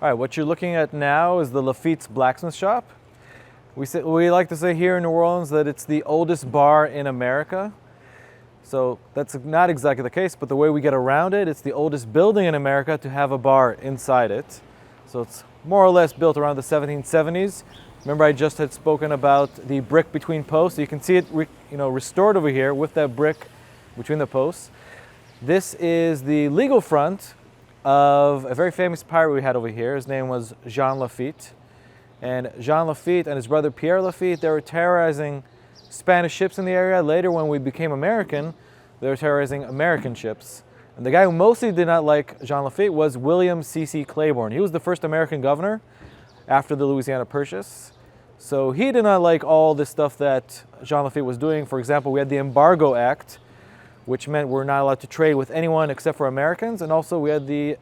All right, what you're looking at now is the Lafitte's Blacksmith shop. We like to say here in New Orleans that it's the oldest bar in America. So that's not exactly the case, but the way we get around it, it's the oldest building in America to have a bar inside it. So it's more or less built around the 1770s. Remember, I just had spoken about the brick between posts. You can see it restored over here with that brick between the posts. This is the legal front of a very famous pirate we had over here. His name was Jean Lafitte. And Jean Lafitte and his brother Pierre Lafitte, they were terrorizing Spanish ships in the area. Later, when we became American, they were terrorizing American ships. And the guy who mostly did not like Jean Lafitte was William C.C. Claiborne. He was the first American governor after the Louisiana Purchase. So he did not like all this stuff that Jean Lafitte was doing. For example, we had the Embargo Act, which meant we're not allowed to trade with anyone except for Americans. And also we had the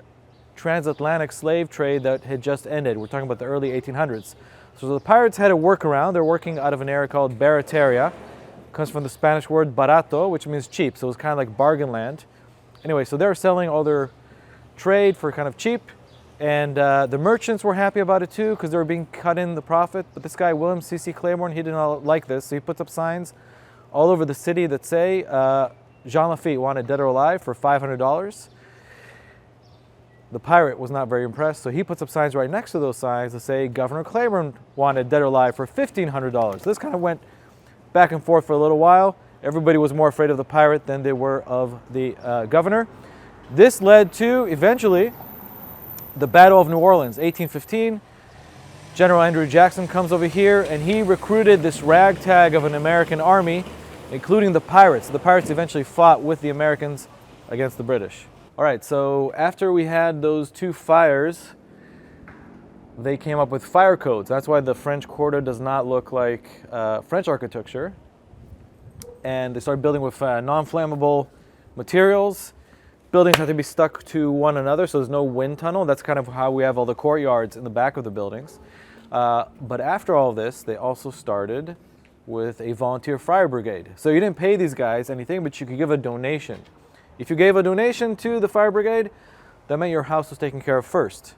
transatlantic slave trade that had just ended. We're talking about the early 1800s. So the pirates had a workaround. They're working out of an area called Barataria. It comes from the Spanish word barato, which means cheap. So it was kind of like bargain land. Anyway, so they were selling all their trade for kind of cheap. And the merchants were happy about it too because they were being cut in the profit. But this guy, William C.C. Claiborne, he did not like this. So he puts up signs all over the city that say, Jean Lafitte wanted dead or alive for $500. The pirate was not very impressed, so he puts up signs right next to those signs that say Governor Claiborne wanted dead or alive for $1,500. This kind of went back and forth for a little while. Everybody was more afraid of the pirate than they were of the governor. This led to, eventually, the Battle of New Orleans, 1815. General Andrew Jackson comes over here, and he recruited this ragtag of an American army, including the pirates. The pirates eventually fought with the Americans against the British. All right, so after we had those two fires, they came up with fire codes. That's why the French Quarter does not look like French architecture. And they started building with non-flammable materials. Buildings have to be stuck to one another, so there's no wind tunnel. That's kind of how we have all the courtyards in the back of the buildings. But after all this, they also started with a volunteer fire brigade. So you didn't pay these guys anything, but you could give a donation. If you gave a donation to the fire brigade, that meant your house was taken care of first.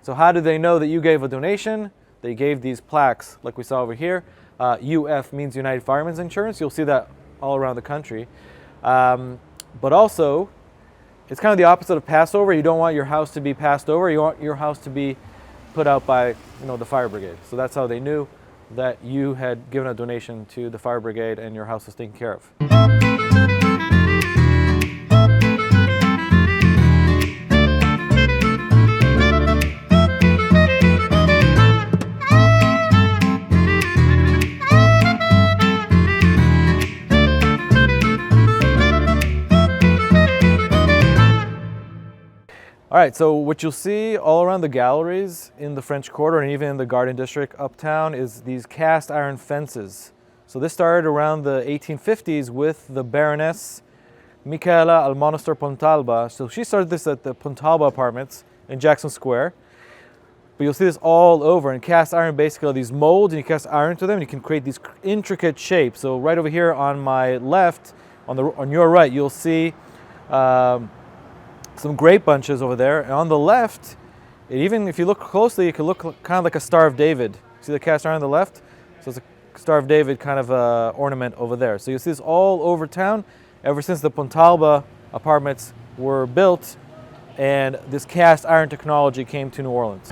So how did they know that you gave a donation? They gave these plaques, like we saw over here. UF means United Firemen's Insurance. You'll see that all around the country. But also, it's kind of the opposite of Passover. You don't want your house to be passed over. You want your house to be put out by the fire brigade. So that's how they knew that you had given a donation to the fire brigade and your house was taken care of. All right, so what you'll see all around the galleries in the French Quarter and even in the Garden District uptown is these cast iron fences. So this started around the 1850s with the Baroness Michaela Almonaster Pontalba. So she started this at the Pontalba Apartments in Jackson Square. But you'll see this all over, and cast iron basically are these molds, and you cast iron to them, and you can create these intricate shapes. So right over here on my left, on your right, you'll see some grape bunches over there, and on the left, even if you look closely, it could look kind of like a Star of David. See the cast iron on the left? So it's a Star of David kind of ornament over there. So you see this all over town ever since the Pontalba Apartments were built and this cast iron technology came to New Orleans.